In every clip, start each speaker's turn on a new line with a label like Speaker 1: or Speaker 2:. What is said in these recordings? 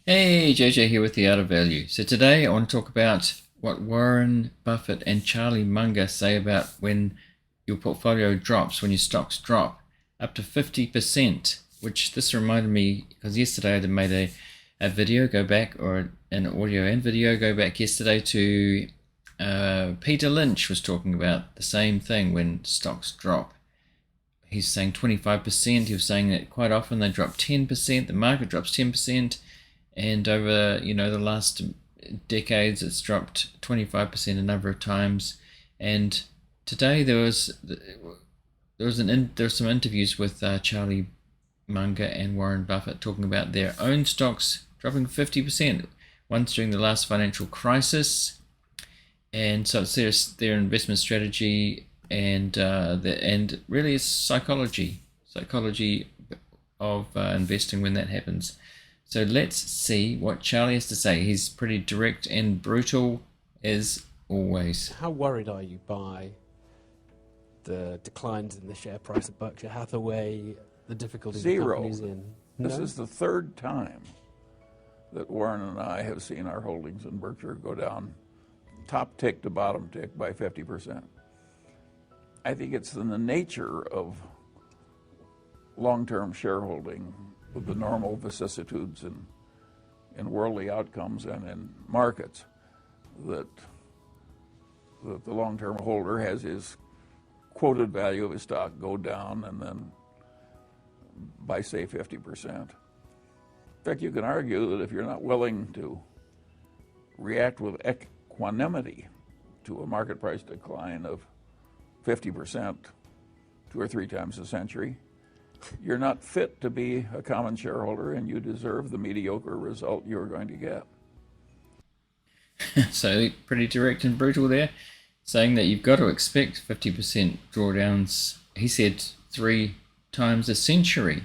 Speaker 1: Hey, JJ here with the Art of Value. So today I want to talk about what Warren Buffett and Charlie Munger say about when your portfolio drops, when your stocks drop up to 50%, which this reminded me because yesterday I made a video, go back, or an audio and video, go back yesterday to Peter Lynch was talking about the same thing when stocks drop. He's saying 25%. He was saying that quite often they drop 10%, the market drops 10%. And over the last decades, it's dropped 25% a number of times. And today there was some interviews with Charlie Munger and Warren Buffett talking about their own stocks dropping 50%. Once during the last financial crisis, and so it's their investment strategy, and really it's psychology of investing when that happens. So let's see what Charlie has to say. He's pretty direct and brutal as always.
Speaker 2: How worried are you by the declines in the share price of Berkshire Hathaway, the difficulties the
Speaker 3: Zero.
Speaker 2: company's in?
Speaker 3: This
Speaker 2: No?
Speaker 3: is the third time that Warren and I have seen our holdings in Berkshire go down top tick to bottom tick by 50%. I think it's in the nature of long-term shareholding with the normal vicissitudes in worldly outcomes and in markets that the long-term holder has his quoted value of his stock go down and then by, say, 50%. In fact, you can argue that if you're not willing to react with equanimity to a market price decline of 50% 2 or 3 times a century, you're not fit to be a common shareholder, and you deserve the mediocre result you're going to get.
Speaker 1: So pretty direct and brutal there, saying that you've got to expect 50% drawdowns. He said 3 times a century.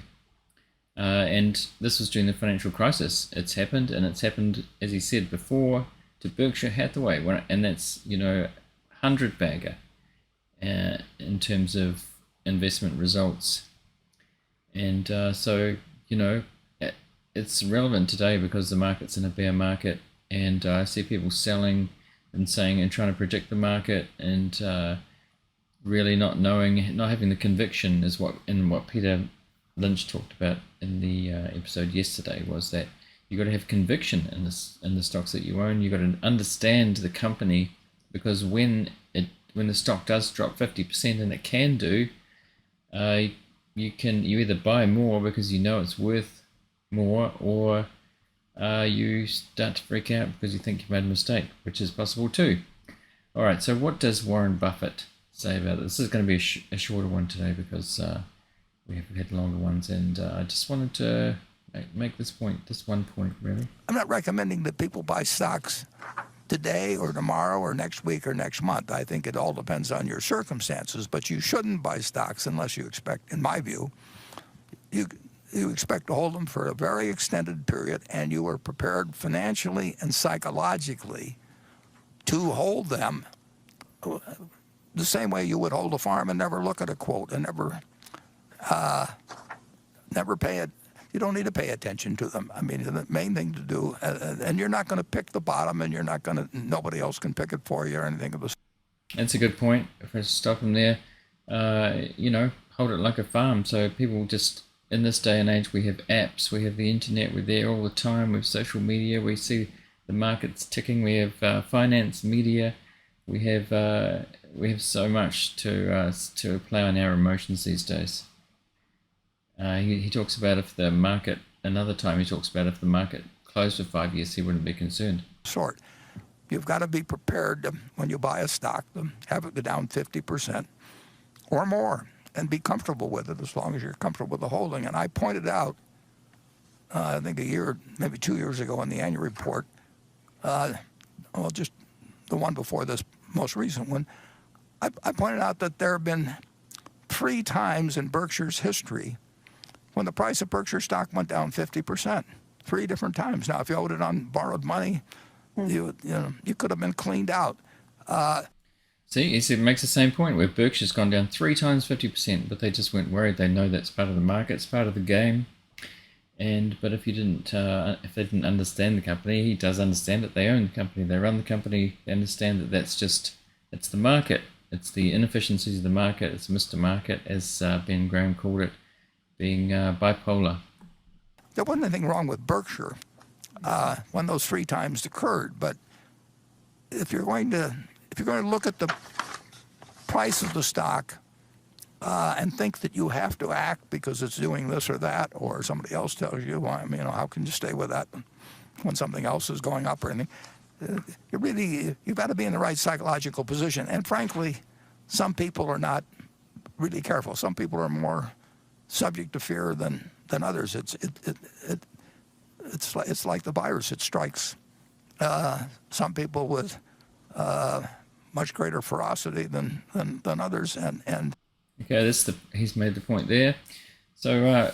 Speaker 1: And this was during the financial crisis. It's happened, and it's happened, as he said before, to Berkshire Hathaway, and that's 100-bagger in terms of investment results. And so it's relevant today because the market's in a bear market, and I see people selling and saying and trying to predict the market, and really not having the conviction is what Peter Lynch talked about in the episode yesterday, was that you got to have conviction in the stocks that you own. You got to understand the company, because when the stock does drop 50%, and it can do, you either buy more because you know it's worth more, or you start to freak out because you think you made a mistake, which is possible too. All right, so what does Warren Buffett say about this? This is going to be a shorter one today because we have had longer ones, and I just wanted to make this one point, really.
Speaker 4: I'm not recommending that people buy stocks today or tomorrow or next week or next month. I think it all depends on your circumstances, but you shouldn't buy stocks unless you expect, in my view, you expect to hold them for a very extended period, and you are prepared financially and psychologically to hold them the same way you would hold a farm and never look at a quote and never pay it. You don't need to pay attention to them. I mean, the main thing to do, and you're not going to pick the bottom, and nobody else can pick it for you or anything of the.
Speaker 1: That's a good point. If I stop them there, hold it like a farm. So people just, in this day and age, we have apps, we have the internet, we're there all the time, we have social media, we see the markets ticking, we have finance, media, we have so much to play on our emotions these days. He talks about another time he talks about if the market closed for 5 years, he wouldn't be concerned.
Speaker 4: You've got to be prepared when you buy a stock to have it go down 50% or more and be comfortable with it as long as you're comfortable with the holding. And I pointed out, I think a year, maybe 2 years ago in the annual report, just the one before this most recent one, I pointed out that there have been 3 times in Berkshire's history when the price of Berkshire stock went down 50%, 3 different times. Now, if you owed it on borrowed money, you could have been cleaned out.
Speaker 1: See, it makes the same point where Berkshire's gone down 3 times 50%, but they just weren't worried. They know that's part of the market, it's part of the game. But if if they didn't understand the company, he does understand it. They own the company, they run the company, they understand that it's the market, it's the inefficiencies of the market, it's Mr. Market, as Ben Graham called it, being bipolar.
Speaker 4: There wasn't anything wrong with Berkshire when those 3 times occurred, but if you're going to look at the price of the stock and think that you have to act because it's doing this or that, or somebody else tells you, well, how can you stay with that when something else is going up or anything? You've got to be in the right psychological position. And frankly, some people are not really careful. Some people are more subject to fear than others. It's like the virus. It strikes some people with much greater ferocity than others. And
Speaker 1: Okay, he's made the point there. So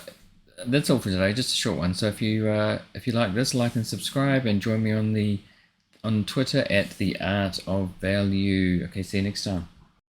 Speaker 1: that's all for today. Just a short one. So if you like this, like and subscribe, and join me on Twitter at The Art of Value. Okay, see you next time.